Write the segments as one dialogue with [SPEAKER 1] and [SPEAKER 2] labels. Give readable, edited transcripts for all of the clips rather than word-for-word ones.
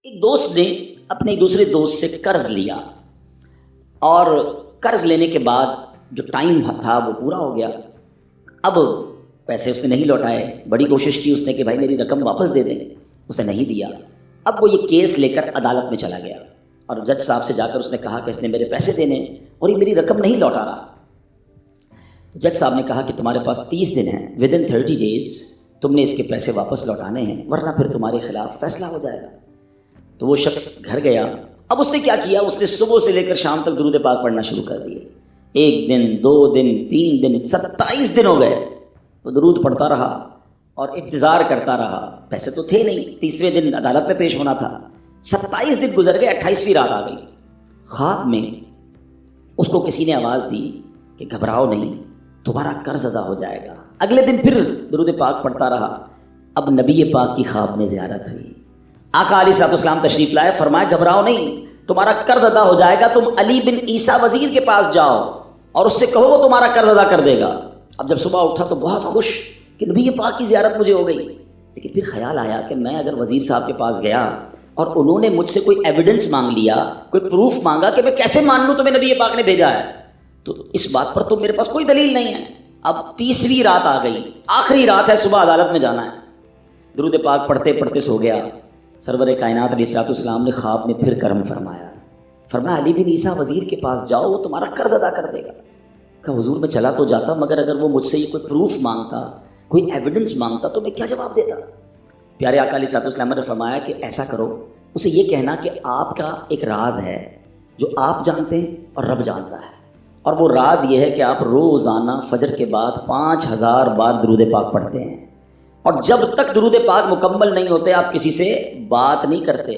[SPEAKER 1] ایک دوست نے اپنے ایک دوسرے دوست سے قرض لیا اور قرض لینے کے بعد جو ٹائم تھا وہ پورا ہو گیا. اب پیسے اس نے نہیں لوٹائے. بڑی کوشش کی اس نے کہ بھائی میری رقم واپس دے دیں، اس نے نہیں دیا. اب وہ یہ کیس لے کر عدالت میں چلا گیا اور جج صاحب سے جا کر اس نے کہا کہ اس نے میرے پیسے دینے اور یہ میری رقم نہیں لوٹا رہا. جج صاحب نے کہا کہ تمہارے پاس 30 دن ہیں، ودن 30 days تم نے اس کے پیسے واپس لوٹانے ہیں ورنہ پھر تمہارے خلاف فیصلہ ہو جائے گا. تو وہ شخص گھر گیا. اب اس نے کیا کیا، اس نے صبح سے لے کر شام تک درود پاک پڑھنا شروع کر دیے. 1 دن 2 دن 3 دن 27 دن ہو گئے. وہ درود پڑھتا رہا اور انتظار کرتا رہا. پیسے تو تھے نہیں، 30ویں دن عدالت میں پیش ہونا تھا. 27 دن گزر گئے، 28ویں رات آ گئی. خواب میں اس کو کسی نے آواز دی کہ گھبراؤ نہیں، تمہارا قرض ادا ہو جائے گا. اگلے دن پھر درود پاک پڑھتا رہا. اب نبی پاک کی خواب میں زیارت ہوئی. آقا علیہ الصلوۃ والسلام تشریف لائے، فرمایا گھبراؤ نہیں، تمہارا قرض ادا ہو جائے گا. تم علی بن عیسیٰ وزیر کے پاس جاؤ اور اس سے کہو وہ تمہارا قرض ادا کر دے گا. اب جب صبح اٹھا تو بہت خوش کہ نبی پاک کی زیارت مجھے ہو گئی. لیکن پھر خیال آیا کہ میں اگر وزیر صاحب کے پاس گیا اور انہوں نے مجھ سے کوئی ایویڈنس مانگ لیا، کوئی پروف مانگا کہ میں کیسے مان لوں تمہیں نبی پاک نے بھیجا ہے، تو اس بات پر تو میرے پاس کوئی دلیل نہیں ہے. اب 30ویں رات آ گئی، آخری رات ہے، صبح عدالت میں جانا ہے. درود پاک پڑھتے پڑھتے سو گیا. سرور کائنات علیہ الصلوۃ والسلام نے خواب میں پھر کرم فرمایا. فرمایا علی بن عیسیٰ وزیر کے پاس جاؤ، وہ تمہارا قرض ادا کر دے گا. کہ حضور میں چلا تو جاتا، مگر اگر وہ مجھ سے یہ کوئی پروف مانگتا، کوئی ایویڈنس مانگتا تو میں کیا جواب دیتا. پیارے آقا علیہ الصلوۃ والسلام نے فرمایا کہ ایسا کرو، اسے یہ کہنا کہ آپ کا ایک راز ہے جو آپ جانتے ہیں اور رب جانتا ہے، اور وہ راز یہ ہے کہ آپ روزانہ فجر کے بعد 5000 بار درود پاک پڑھتے ہیں اور جب تک درود پاک مکمل نہیں ہوتے آپ کسی سے بات نہیں کرتے.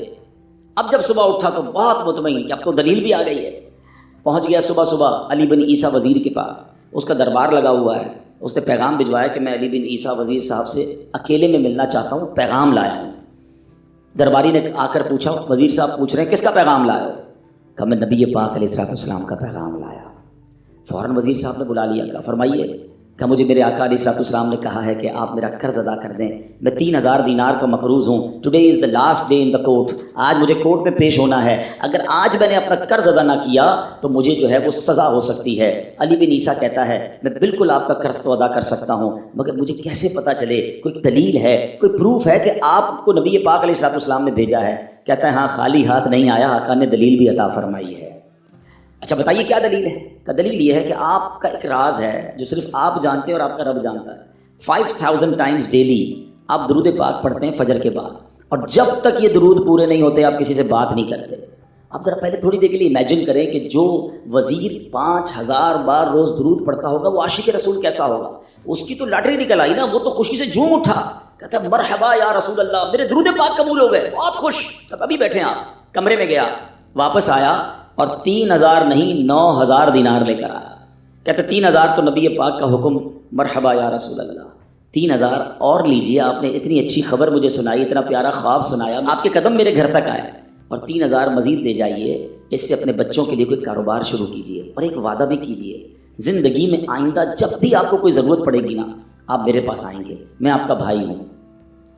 [SPEAKER 1] اب جب صبح اٹھا تو بہت مطمئن کہ اب تو دلیل بھی آ گئی ہے. پہنچ گیا صبح علی بن عیسیٰ وزیر کے پاس. اس کا دربار لگا ہوا ہے. اس نے پیغام بھجوایا کہ میں علی بن عیسیٰ وزیر صاحب سے اکیلے میں ملنا چاہتا ہوں، پیغام لایا ہوں. درباری نے آ کر پوچھا، وزیر صاحب پوچھ رہے ہیں کس کا پیغام لایا ہو؟ کہا میں نبی پاک علیہ الصلوۃ والسلام کا پیغام لایا. فوراً وزیر صاحب نے بلا لیا. کہا فرمائیے. کہ مجھے میرے آقا علیہ الصلوۃ والسلام نے کہا ہے کہ آپ میرا قرض ادا کر دیں. میں 3000 دینار کا مقروض ہوں. Today is the last day in the court. آج مجھے کورٹ میں پیش ہونا ہے. اگر آج میں نے اپنا قرض ادا نہ کیا تو مجھے جو ہے وہ سزا ہو سکتی ہے. علی بن عیسیٰ کہتا ہے میں بالکل آپ کا قرض تو ادا کر سکتا ہوں، مگر مجھے کیسے پتہ چلے، کوئی دلیل ہے، کوئی پروف ہے کہ آپ کو نبی پاک علیہ الصلوۃ والسلام نے بھیجا ہے. کہتا ہے ہاں، خالی ہاتھ نہیں آیا، آقا نے دلیل بھی عطا فرمائی ہے. اچھا بتائیے کیا دلیل ہے؟ کہ دلیل یہ ہے کہ آپ کا ایک راز ہے جو صرف آپ جانتے ہیں اور آپ کا رب جانتا ہے. 5000 ٹائمز ڈیلی آپ درود پاک پڑھتے ہیں فجر کے بعد، اور جب تک یہ درود پورے نہیں ہوتے آپ کسی سے بات نہیں کرتے. آپ ذرا پہلے تھوڑی دیر کے لیے امیجن کریں کہ جو وزیر 5000 بار روز درود پڑھتا ہوگا وہ عاشق رسول کیسا ہوگا. اس کی تو لاٹری نکل آئی نا، وہ تو خوشی سے جھوم اٹھا، کہتا ہے مرحبا یا رسول اللہ، میرے درود پاک قبول ہو گئے، بہت خوش. اب ابھی بیٹھے آپ کمرے میں گیا، واپس آیا اور 3000 نہیں 9000 دینار لے کر آیا. کہتے 3000 تو نبی پاک کا حکم، مرحبا یا رسول اللہ، 3000 اور لیجیے، آپ نے اتنی اچھی خبر مجھے سنائی، اتنا پیارا خواب سنایا، آپ کے قدم میرے گھر تک آئے، اور 3000 مزید لے جائیے، اس سے اپنے بچوں کے لیے کوئی کاروبار شروع کیجیے اور ایک وعدہ بھی کیجیے، زندگی میں آئندہ جب بھی آپ کو کوئی ضرورت پڑے گی نا آپ میرے پاس آئیں گے، میں آپ کا بھائی ہوں.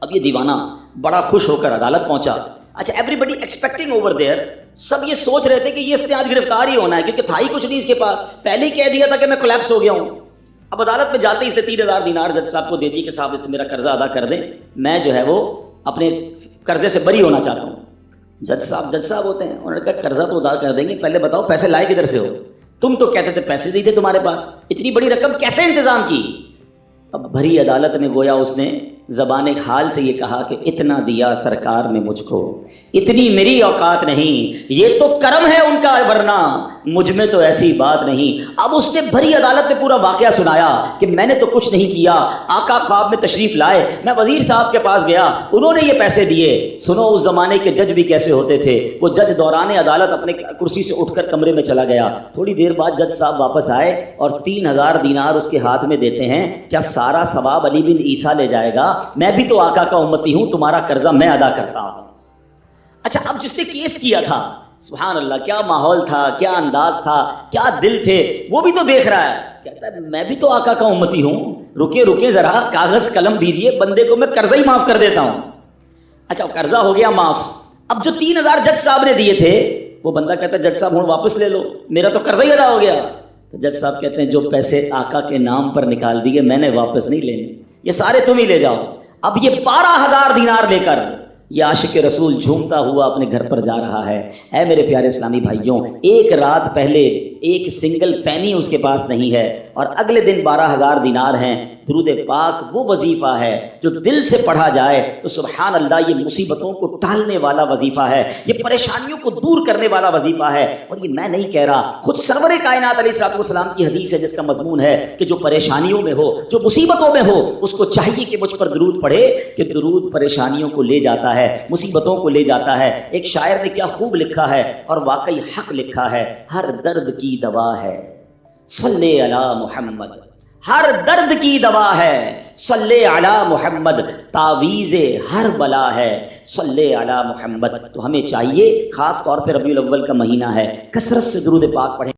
[SPEAKER 1] اب یہ دیوانہ بڑا خوش ہو کر عدالت پہنچا. اچھا everybody expecting over there, سب یہ سوچ رہے تھے کہ یہ اس نے آج گرفتار ہی ہونا ہے کیونکہ تھا ہی کچھ نہیں اس کے پاس، پہلے ہی کہہ دیا تھا کہ میں کولیپس ہو گیا ہوں. اب عدالت میں جاتے ہی اس نے 3000 دینار جج صاحب کو دے دی کہ صاحب اس نے میرا قرضہ ادا کر دیں، میں جو ہے وہ اپنے قرضے سے بری ہونا چاہتا ہوں. جج صاحب ہوتے ہیں، انہوں نے کہا قرضہ تو ادا کر دیں گے، پہلے بتاؤ پیسے لائے کدھر سے ہو؟ تم تو کہتے تھے پیسے نہیں تھے تمہارے پاس، اتنی بڑی رقم کیسے انتظام کی؟ اب بھری عدالت میں گویا اس نے زبان حال سے یہ کہا کہ اتنا دیا سرکار نے مجھ کو، اتنی میری اوقات نہیں، یہ تو کرم ہے ان کا ورنہ مجھ میں تو ایسی بات نہیں. اب اس نے بھری عدالت میں پورا واقعہ سنایا کہ میں نے تو کچھ نہیں کیا، آقا خواب میں تشریف لائے، میں وزیر صاحب کے پاس گیا، انہوں نے یہ پیسے دیے. سنو اس زمانے کے جج بھی کیسے ہوتے تھے. وہ جج دوران عدالت اپنے کرسی سے اٹھ کر کمرے میں چلا گیا. تھوڑی دیر بعد جج صاحب واپس آئے اور 3000 دینار اس کے ہاتھ میں دیتے ہیں. کیا سارا ثواب علی بن عیسیٰ لے جائے گا؟ میں بھی تو آقا کا امتی ہوں، تمہارا قرضہ میں ادا کرتا ہوں. اچھا اب جس نے کیس کیا تھا، سبحان اللہ کیا ماحول تھا، کیا انداز تھا، کیا دل تھے، وہ بھی تو دیکھ رہا ہے، کہتا ہے میں بھی تو آقا کا امتی ہوں، رکے ذرا، کاغذ قلم دیجئے، بندے کو میں قرضہ ہی معاف کر دیتا ہوں. اچھا قرضہ ہو گیا معاف. اب جو 3,000 جج صاحب نے دیے تھے وہ بندہ کہتا ہے جج صاحب ہوں واپس لے لو، میرا تو قرضہ ہی ادا ہو گیا. تو جج صاحب کہتے ہیں جو پیسے آقا کے نام پر نکال دیے میں نے واپس نہیں لینے، یہ سارے تم ہی لے جاؤ. اب یہ 12,000 دینار لے کر یہ عاشق رسول جھومتا ہوا اپنے گھر پر جا رہا ہے. اے میرے پیارے اسلامی بھائیوں، ایک رات پہلے ایک سنگل پینی اس کے پاس نہیں ہے، اور اگلے دن 12,000 دینار ہیں. درود پاک وہ وظیفہ ہے جو دل سے پڑھا جائے تو سبحان اللہ یہ مصیبتوں کو ٹالنے والا وظیفہ ہے، یہ پریشانیوں کو دور کرنے والا وظیفہ ہے. اور یہ میں نہیں کہہ رہا، خود سرور کائنات علیہ الصلوۃ والسلام کی حدیث ہے جس کا مضمون ہے کہ جو پریشانیوں میں ہو، جو مصیبتوں میں ہو، اس کو چاہیے کہ مجھ پر درود پڑھے، کہ درود پریشانیوں کو لے جاتا ہے، مصیبتوں کو لے جاتا ہے. ایک شاعر نے کیا خوب لکھا ہے اور واقعی حق لکھا ہے، ہر درد کی دوا ہے صلی علی محمد، ہر درد کی دوا ہے صلی علی محمد، تعویذ ہر بلا ہے صلی علی محمد. تو ہمیں چاہیے، خاص طور پہ ربیع الاول کا مہینہ ہے، کثرت سے درود پاک پڑھیں.